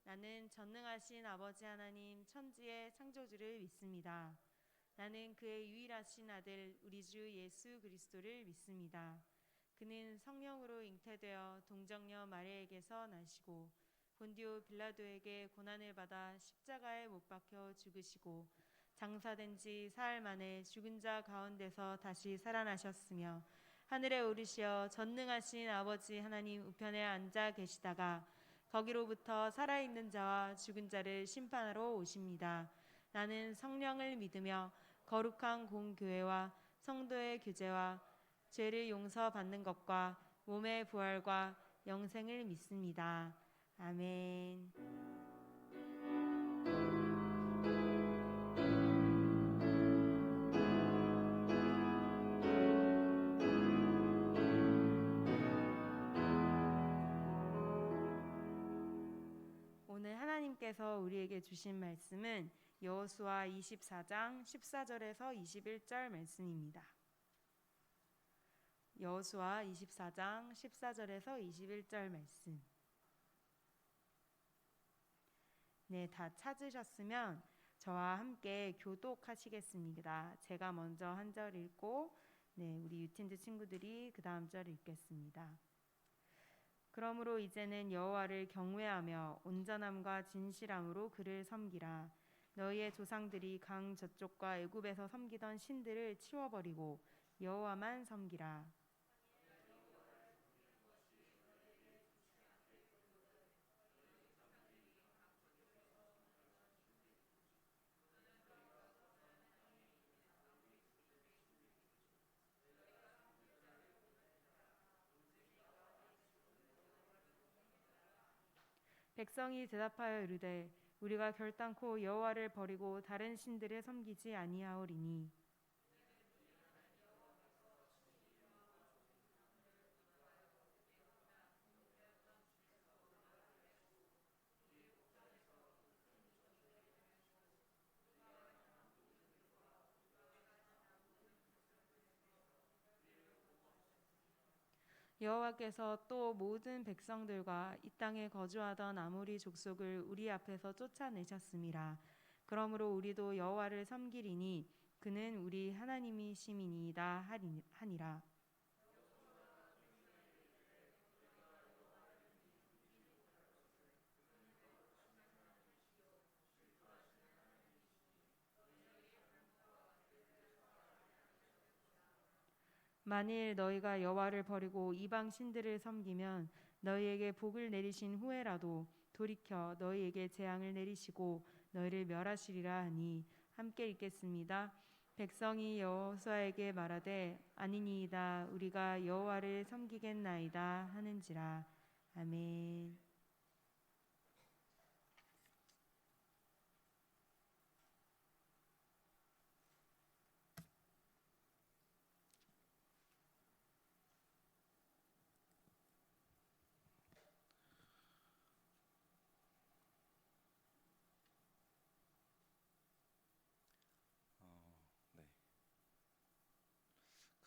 나는 전능하신 아버지 하나님 천지의 창조주를 믿습니다. 나는 그의 유일하신 아들 우리 주 예수 그리스도를 믿습니다. 그는 성령으로 잉태되어 동정녀 마리아에게서 나시고 본디오 빌라도에게 고난을 받아 십자가에 못 박혀 죽으시고 장사된 지 사흘 만에 죽은 자 가운데서 다시 살아나셨으며 하늘에 오르시어 전능하신 아버지 하나님 우편에 앉아 계시다가 거기로부터 살아있는 자와 죽은 자를 심판하러 오십니다. 나는 성령을 믿으며 거룩한 공교회와 성도의 교제와 죄를 용서받는 것과 몸의 부활과 영생을 믿습니다. 아멘. 오늘 하나님께서 우리에게 주신 말씀은 여호수아 24장 14절에서 21절 말씀입니다. 여호수아 24장 14절에서 21절 말씀. 네, 다 찾으셨으면 저와 함께 교독하시겠습니다. 제가 먼저 한 절 읽고 우리 유틴즈 친구들이 그 다음 절 읽겠습니다. 그러므로 이제는 여호와를 경외하며 온전함과 진실함으로 그를 섬기라. 너희의 조상들이 강 저쪽과 애굽에서 섬기던 신들을 치워버리고 여호와만 섬기라. 백성이 대답하여 이르되 우리가 결단코 여호와를 버리고 다른 신들을 섬기지 아니하오리니 여호와께서 또 모든 백성들과 이 땅에 거주하던 아모리 족속을 우리 앞에서 쫓아내셨음이라. 그러므로 우리도 여호와를 섬기리니 그는 우리 하나님이심이니이다 하니라. 만일 너희가 여호와를 버리고 이방 신들을 섬기면 너희에게 복을 내리신 후에라도 돌이켜 너희에게 재앙을 내리시고 너희를 멸하시리라 하니 함께 읽겠습니다. 백성이 여호수아에게 말하되 아니니이다 우리가 여호와를 섬기겠나이다 하는지라. 아멘.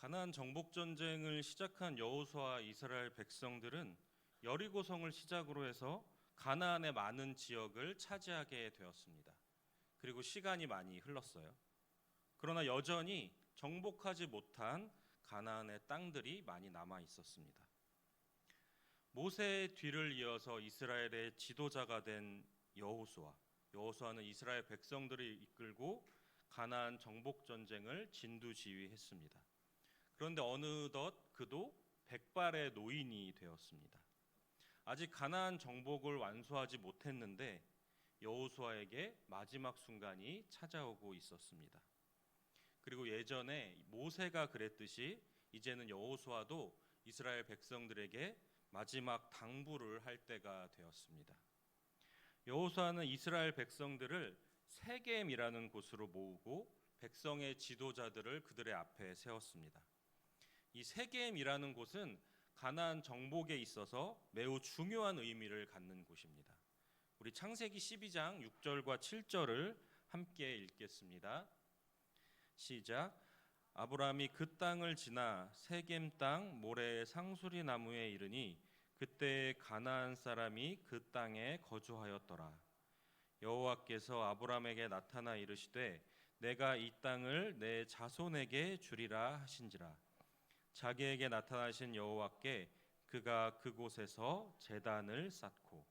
가나안 정복 전쟁을 시작한 여호수아와 이스라엘 백성들은 여리고성을 시작으로 해서 가나안의 많은 지역을 차지하게 되었습니다. 그리고 시간이 많이 흘렀어요. 그러나 여전히 정복하지 못한 가나안의 땅들이 많이 남아 있었습니다. 모세의 뒤를 이어서 이스라엘의 지도자가 된 여호수아는 이스라엘 백성들을 이끌고 가나안 정복 전쟁을 진두지휘했습니다. 그런데 어느덧 그도 백발의 노인이 되었습니다. 아직 가나안 정복을 완수하지 못했는데 여호수아에게 마지막 순간이 찾아오고 있었습니다. 그리고 예전에 모세가 그랬듯이 이제는 여호수아도 이스라엘 백성들에게 마지막 당부를 할 때가 되었습니다. 여호수아는 이스라엘 백성들을 세겜이라는 곳으로 모으고 백성의 지도자들을 그들의 앞에 세웠습니다. 이 세겜이라는 곳은 가나안 정복에 있어서 매우 중요한 의미를 갖는 곳입니다. 우리 창세기 12장 6절과 7절을 함께 읽겠습니다. 시작. 아브라함이 그 땅을 지나 세겜 땅 모레의 상수리 나무에 이르니 그때 가나안 사람이 그 땅에 거주하였더라. 여호와께서 아브라함에게 나타나 이르시되 내가 이 땅을 내 자손에게 주리라 하신지라. 자기에게 나타나신 여호와께 그가 그곳에서 제단을 쌓고,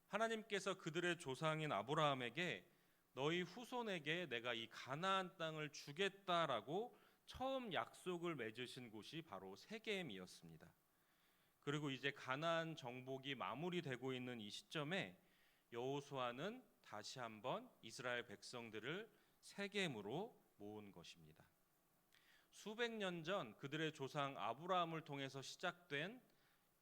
하나님께서 그들의 조상인 아브라함에게 너희 후손에게 내가 이 가나안 땅을 주겠다라고 처음 약속을 맺으신 곳이 바로 세겜이었습니다. 그리고 이제 가나안 정복이 마무리되고 있는 이 시점에 여호수아는 다시 한번 이스라엘 백성들을 세겜으로 모은 것입니다. 수백 년 전 그들의 조상 아브라함을 통해서 시작된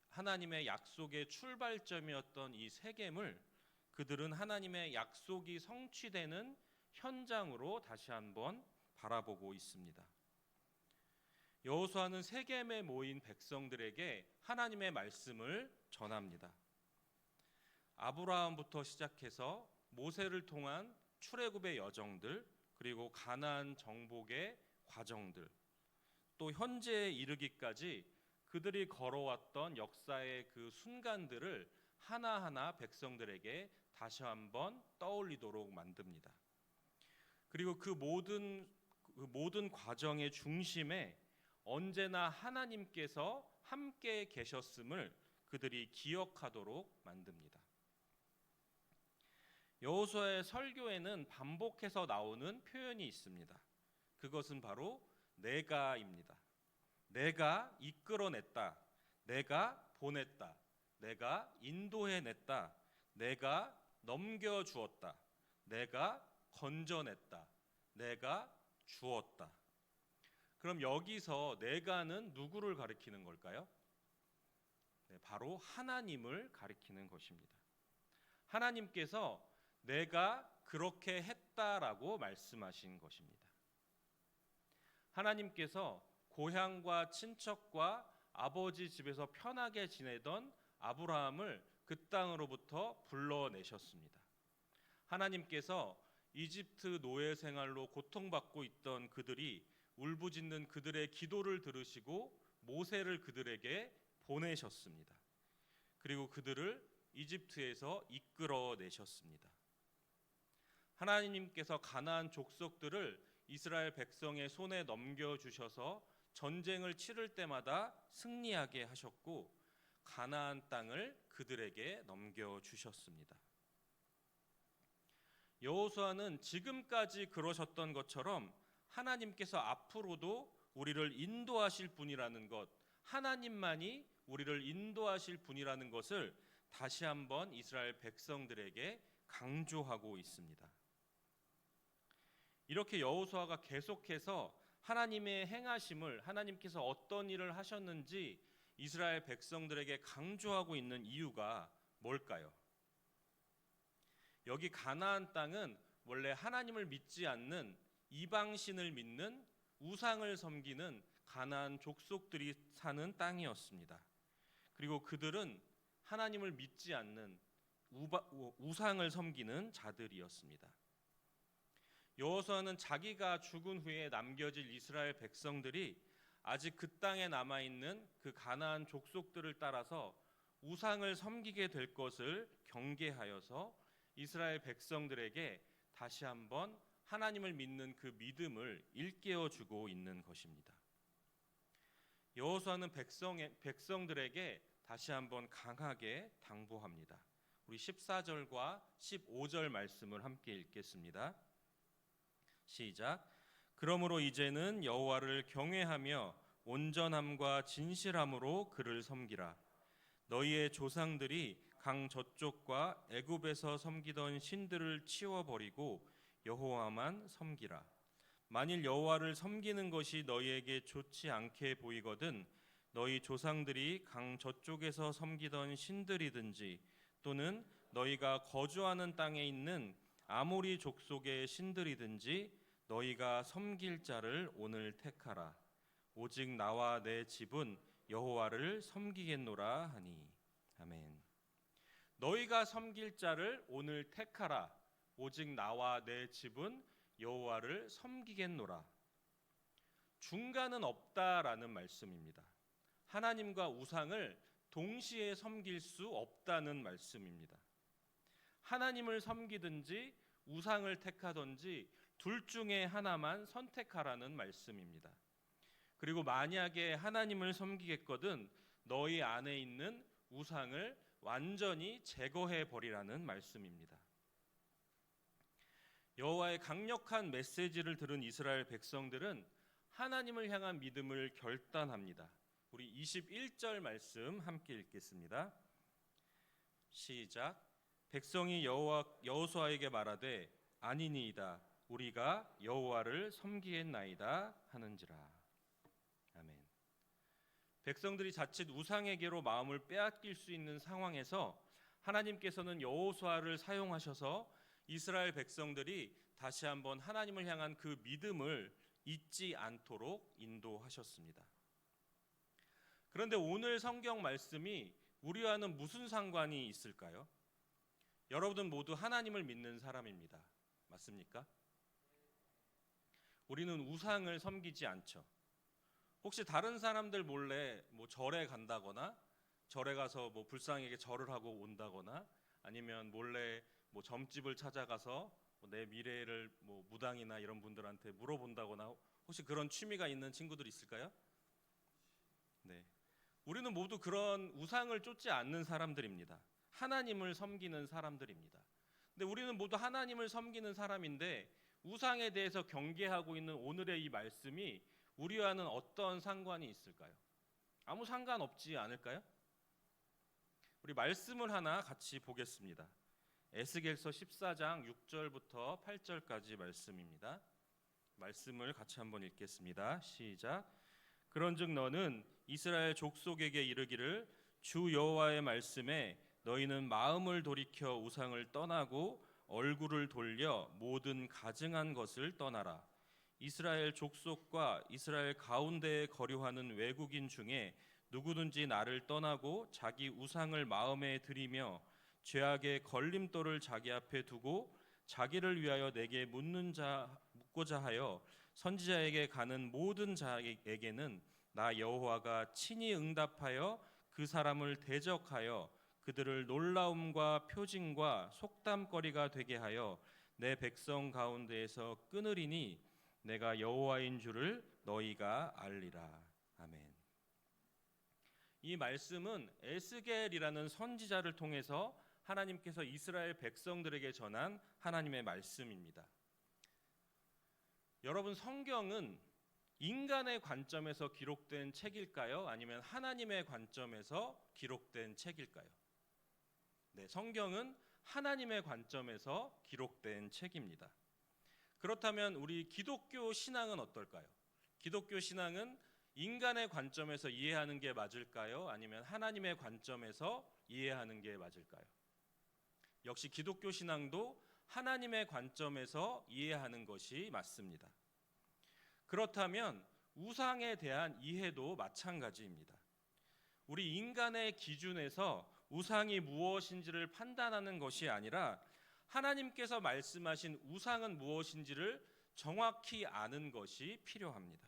하나님의 약속의 출발점이었던 이 세겜을 그들은 하나님의 약속이 성취되는 현장으로 다시 한번 바라보고 있습니다. 여호수아는 세겜에 모인 백성들에게 하나님의 말씀을 전합니다. 아브라함부터 시작해서 모세를 통한 출애굽의 여정들, 그리고 가나안 정복의 과정들, 또 현재에 이르기까지 그들이 걸어왔던 역사의 그 순간들을 하나하나 백성들에게 다시 한번 떠올리도록 만듭니다. 그리고 그 모든 과정의 중심에 언제나 하나님께서 함께 계셨음을 그들이 기억하도록 만듭니다. 여호수아의 설교에는 반복해서 나오는 표현이 있습니다. 그것은 바로 내가입니다. 내가 이끌어냈다, 내가 보냈다, 내가 인도해냈다, 내가 넘겨주었다, 내가 건져냈다, 내가 주었다. 그럼 여기서 내가는 누구를 가리키는 걸까요? 네, 바로 하나님을 가리키는 것입니다. 하나님께서 내가 그렇게 했다라고 말씀하신 것입니다. 하나님께서 고향과 친척과 아버지 집에서 편하게 지내던 아브라함을 그 땅으로부터 불러내셨습니다. 하나님께서 이집트 노예 생활로 고통받고 있던 그들이 울부짖는 그들의 기도를 들으시고 모세를 그들에게 보내셨습니다. 그리고 그들을 이집트에서 이끌어내셨습니다. 하나님께서 가나안 족속들을 이스라엘 백성의 손에 넘겨주셔서 전쟁을 치를 때마다 승리하게 하셨고 가나안 땅을 그들에게 넘겨주셨습니다. 여호수아는 지금까지 그러셨던 것처럼 하나님께서 앞으로도 우리를 인도하실 분이라는 것, 하나님만이 우리를 인도하실 분이라는 것을 다시 한번 이스라엘 백성들에게 강조하고 있습니다. 이렇게 여호수아가 계속해서 하나님의 행하심을, 하나님께서 어떤 일을 하셨는지 이스라엘 백성들에게 강조하고 있는 이유가 뭘까요? 여기 가나안 땅은 원래 하나님을 믿지 않는 이방신을 믿는 우상을 섬기는 가나안 족속들이 사는 땅이었습니다. 그리고 그들은 하나님을 믿지 않는 우상을 섬기는 자들이었습니다. 여호수아는 자기가 죽은 후에 남겨질 이스라엘 백성들이 아직 그 땅에 남아있는 그 가나안 족속들을 따라서 우상을 섬기게 될 것을 경계하여서 이스라엘 백성들에게 다시 한번 하나님을 믿는 그 믿음을 일깨워주고 있는 것입니다. 여호수아는 백성들에게 다시 한번 강하게 당부합니다. 우리 14절과 15절 말씀을 함께 읽겠습니다. 시작. 그러므로 이제는 여호와를 경외하며 온전함과 진실함으로 그를 섬기라. 너희의 조상들이 강 저쪽과 애굽에서 섬기던 신들을 치워버리고 여호와만 섬기라. 만일 여호와를 섬기는 것이 너희에게 좋지 않게 보이거든 너희 조상들이 강 저쪽에서 섬기던 신들이든지 또는 너희가 거주하는 땅에 있는 아모리 족속의 신들이든지 너희가 섬길 자를 오늘 택하라. 오직 나와 내 집은 여호와를 섬기겠노라 하니. 아멘. 너희가 섬길 자를 오늘 택하라. 오직 나와 내 집은 여호와를 섬기겠노라. 중간은 없다라는 말씀입니다. 하나님과 우상을 동시에 섬길 수 없다는 말씀입니다. 하나님을 섬기든지 우상을 택하든지 둘 중에 하나만 선택하라는 말씀입니다. 그리고 만약에 하나님을 섬기겠거든 너희 안에 있는 우상을 완전히 제거해 버리라는 말씀입니다. 여호와의 강력한 메시지를 들은 이스라엘 백성들은 하나님을 향한 믿음을 결단합니다. 우리 21절 말씀 함께 읽겠습니다. 시작. 백성이 여호수아에게 말하되 아니니이다 우리가 여호와를 섬기겠나이다 하는지라. 아멘. 백성들이 자칫 우상에게로 마음을 빼앗길 수 있는 상황에서 하나님께서는 여호수아를 사용하셔서 이스라엘 백성들이 다시 한번 하나님을 향한 그 믿음을 잊지 않도록 인도하셨습니다. 그런데 오늘 성경 말씀이 우리와는 무슨 상관이 있을까요? 여러분 모두 하나님을 믿는 사람입니다. 맞습니까? 우리는 우상을 섬기지 않죠. 혹시 다른 사람들 몰래 절에 간다거나 절에 가서 불상에게 절을 하고 온다거나 아니면 몰래 점집을 찾아가서 내 미래를 무당이나 이런 분들한테 물어본다거나 혹시 그런 취미가 있는 친구들 있을까요? 네. 우리는 모두 그런 우상을 쫓지 않는 사람들입니다. 하나님을 섬기는 사람들입니다. 근데 우리는 모두 하나님을 섬기는 사람인데 우상에 대해서 경계하고 있는 오늘의 이 말씀이 우리와는 어떤 상관이 있을까요? 아무 상관없지 않을까요? 우리 말씀을 하나 같이 보겠습니다. 에스겔서 14장 6절부터 8절까지 말씀입니다. 말씀을 같이 한번 읽겠습니다. 시작. 그런즉 너는 이스라엘 족속에게 이르기를 주 여호와의 말씀에 너희는 마음을 돌이켜 우상을 떠나고 얼굴을 돌려 모든 가증한 것을 떠나라. 이스라엘 족속과 이스라엘 가운데에 거류하는 외국인 중에 누구든지 나를 떠나고 자기 우상을 마음에 들이며 죄악의 걸림돌을 자기 앞에 두고 자기를 위하여 내게 묻고자 하여 선지자에게 가는 모든 자에게는 나 여호와가 친히 응답하여 그 사람을 대적하여 그들을 놀라움과 표징과 속담거리가 되게 하여 내 백성 가운데에서 끊으리니 내가 여호와인 줄을 너희가 알리라. 아멘. 이 말씀은 에스겔이라는 선지자를 통해서 하나님께서 이스라엘 백성들에게 전한 하나님의 말씀입니다. 여러분, 성경은 인간의 관점에서 기록된 책일까요? 아니면 하나님의 관점에서 기록된 책일까요? 네, 성경은 하나님의 관점에서 기록된 책입니다. 그렇다면 우리 기독교 신앙은 어떨까요? 기독교 신앙은 인간의 관점에서 이해하는 게 맞을까요? 아니면 하나님의 관점에서 이해하는 게 맞을까요? 역시 기독교 신앙도 하나님의 관점에서 이해하는 것이 맞습니다. 그렇다면 우상에 대한 이해도 마찬가지입니다. 우리 인간의 기준에서 우상이 무엇인지를 판단하는 것이 아니라 하나님께서 말씀하신 우상은 무엇인지를 정확히 아는 것이 필요합니다.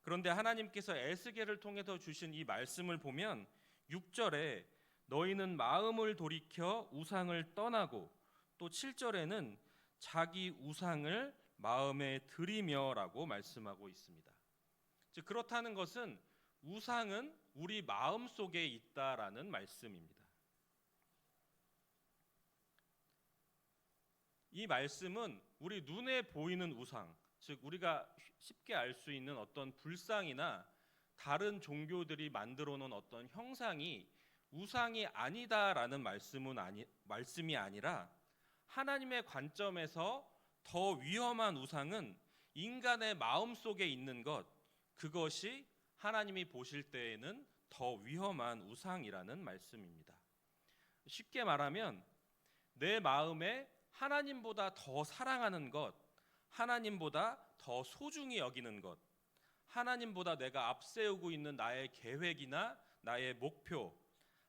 그런데 하나님께서 에스겔을 통해서 주신 이 말씀을 보면 6절에 너희는 마음을 돌이켜 우상을 떠나고 또 7절에는 자기 우상을 마음에 들이며라고 말씀하고 있습니다. 즉 그렇다는 것은 우상은 우리 마음 속에 있다라는 말씀입니다. 이 말씀은 우리 눈에 보이는 우상, 즉 우리가 쉽게 알 수 있는 어떤 불상이나 다른 종교들이 만들어 놓은 어떤 형상이 우상이 아니다라는 말씀이 아니라 하나님의 관점에서 더 위험한 우상은 인간의 마음 속에 있는 것, 그것이 하나님이 보실 때에는 더 위험한 우상이라는 말씀입니다. 쉽게 말하면 내 마음에 하나님보다 더 사랑하는 것, 하나님보다 더 소중히 여기는 것, 하나님보다 내가 앞세우고 있는 나의 계획이나 나의 목표,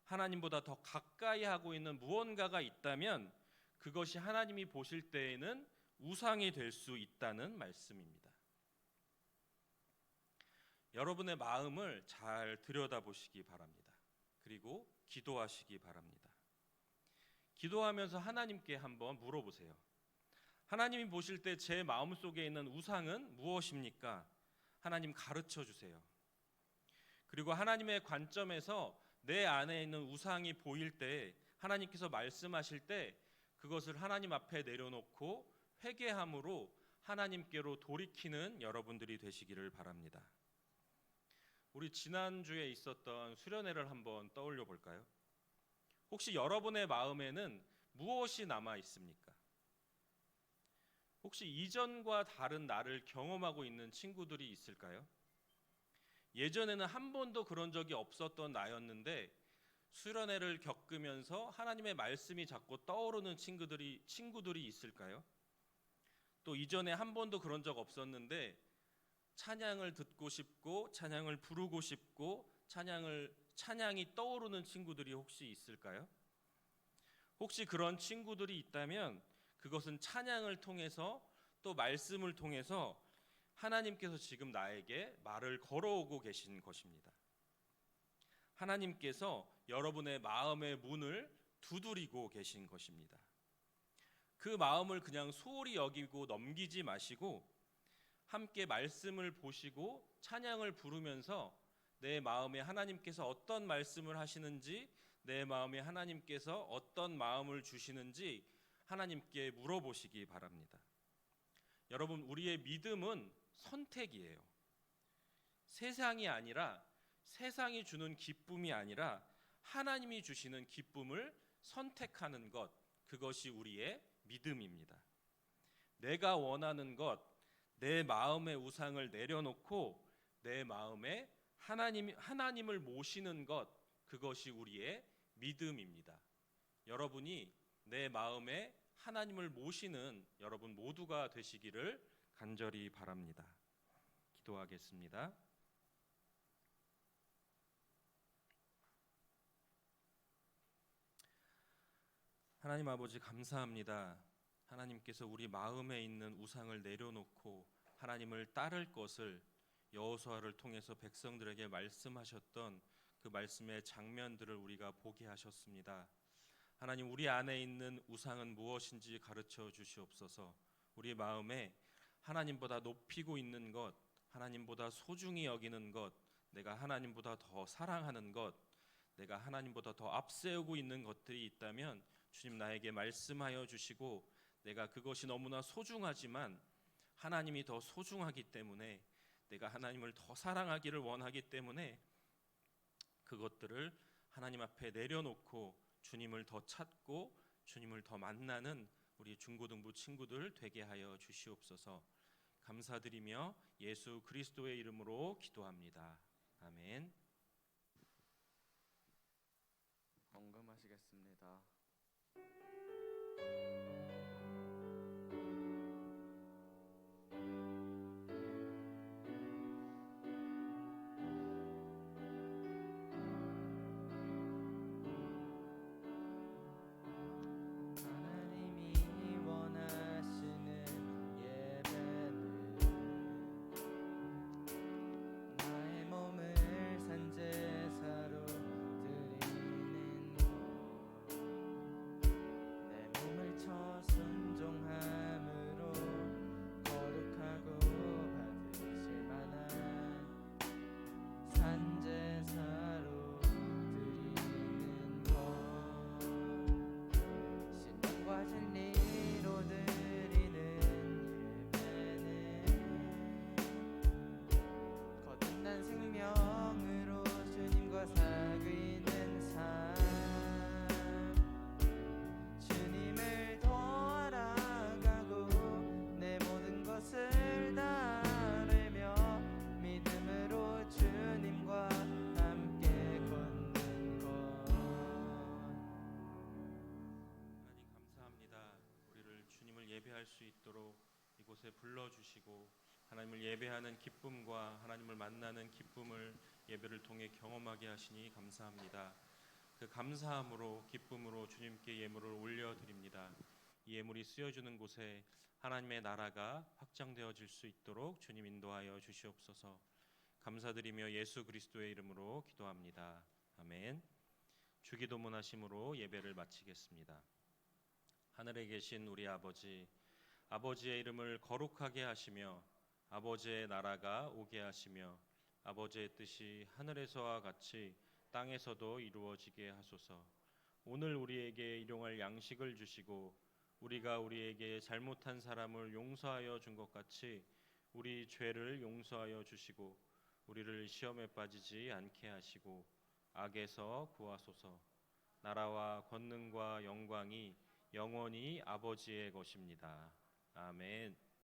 하나님보다 더 가까이 하고 있는 무언가가 있다면 그것이 하나님이 보실 때에는 우상이 될 수 있다는 말씀입니다. 여러분의 마음을 잘 들여다보시기 바랍니다. 그리고 기도하시기 바랍니다. 기도하면서 하나님께 한번 물어보세요. 하나님이 보실 때 제 마음속에 있는 우상은 무엇입니까? 하나님 가르쳐 주세요. 그리고 하나님의 관점에서 내 안에 있는 우상이 보일 때, 하나님께서 말씀하실 때 그것을 하나님 앞에 내려놓고 회개함으로 하나님께로 돌이키는 여러분들이 되시기를 바랍니다. 우리 지난주에 있었던 수련회를 한번 떠올려 볼까요? 혹시 여러분의 마음에는 무엇이 남아 있습니까? 혹시 이전과 다른 나를 경험하고 있는 친구들이 있을까요? 예전에는 한 번도 그런 적이 없었던 나였는데 수련회를 겪으면서 하나님의 말씀이 자꾸 떠오르는 친구들이 있을까요? 또 이전에 한 번도 그런 적 없었는데 찬양을 듣고 싶고 찬양을 부르고 싶고 찬양이 떠오르는 친구들이 혹시 있을까요? 혹시 그런 친구들이 있다면 그것은 찬양을 통해서 또 말씀을 통해서 하나님께서 지금 나에게 말을 걸어오고 계신 것입니다. 하나님께서 여러분의 마음의 문을 두드리고 계신 것입니다. 그 마음을 그냥 소홀히 여기고 넘기지 마시고 함께 말씀을 보시고 찬양을 부르면서 내 마음에 하나님께서 어떤 말씀을 하시는지, 내 마음에 하나님께서 어떤 마음을 주시는지 하나님께 물어보시기 바랍니다. 여러분, 우리의 믿음은 선택이에요. 세상이 아니라, 세상이 주는 기쁨이 아니라 하나님이 주시는 기쁨을 선택하는 것, 그것이 우리의 믿음입니다. 내가 원하는 것, 내 마음의 우상을 내려놓고 내 마음에 하나님을 모시는 것, 그것이 우리의 믿음입니다. 여러분이 내 마음에 하나님을 모시는 여러분 모두가 되시기를 간절히 바랍니다. 기도하겠습니다. 하나님 아버지, 감사합니다. 하나님께서 우리 마음에 있는 우상을 내려놓고 하나님을 따를 것을 여호수아를 통해서 백성들에게 말씀하셨던 그 말씀의 장면들을 우리가 보게 하셨습니다. 하나님, 우리 안에 있는 우상은 무엇인지 가르쳐 주시옵소서. 우리 마음에 하나님보다 높이고 있는 것, 하나님보다 소중히 여기는 것, 내가 하나님보다 더 사랑하는 것, 내가 하나님보다 더 앞세우고 있는 것들이 있다면 주님 나에게 말씀하여 주시고, 내가 그것이 너무나 소중하지만 하나님이 더 소중하기 때문에, 내가 하나님을 더 사랑하기를 원하기 때문에 그것들을 하나님 앞에 내려놓고 주님을 더 찾고 주님을 더 만나는 우리 중고등부 친구들 되게 하여 주시옵소서. 감사드리며 예수 그리스도의 이름으로 기도합니다. 아멘. 헌금하시겠습니다. 하나님이 원하시는 예배는 나의 몸을 산제사로 드리는 것, 내 몸을 쳐 순종함으로 거룩하고 받으실 만한 산제사로 드리는 것, 신령과 진리로 드리는 예배는 거듭난 생명으로 주님과 사귀는 삶, 주님을 더 알아가고 내 모든 것을 다르며 믿음으로 주님과 함께 걷는 것. 하나님 감사합니다. 우리를 주님을 예배할 수 있도록 이곳에 불러주시고 하나님을 예배하는 기쁨과 하나님을 만나는 기쁨을 예배를 통해 경험하게 하시니 감사합니다. 그 감사함으로 기쁨으로 주님께 예물을 올려드립니다. 이 예물이 쓰여주는 곳에 하나님의 나라가 확장되어질 수 있도록 주님 인도하여 주시옵소서. 감사드리며 예수 그리스도의 이름으로 기도합니다. 아멘. 주기도문 하심으로 예배를 마치겠습니다. 하늘에 계신 우리 아버지, 아버지의 이름을 거룩하게 하시며 아버지의 나라가 오게 하시며 아버지의 뜻이 하늘에서와 같이 땅에서도 이루어지게 하소서. 오늘 우리에게 일용할 양식을 주시고 우리가 우리에게 잘못한 사람을 용서하여 준 것 같이 우리 죄를 용서하여 주시고 우리를 시험에 빠지지 않게 하시고 악에서 구하소서. 나라와 권능과 영광이 영원히 아버지의 것입니다. 아멘.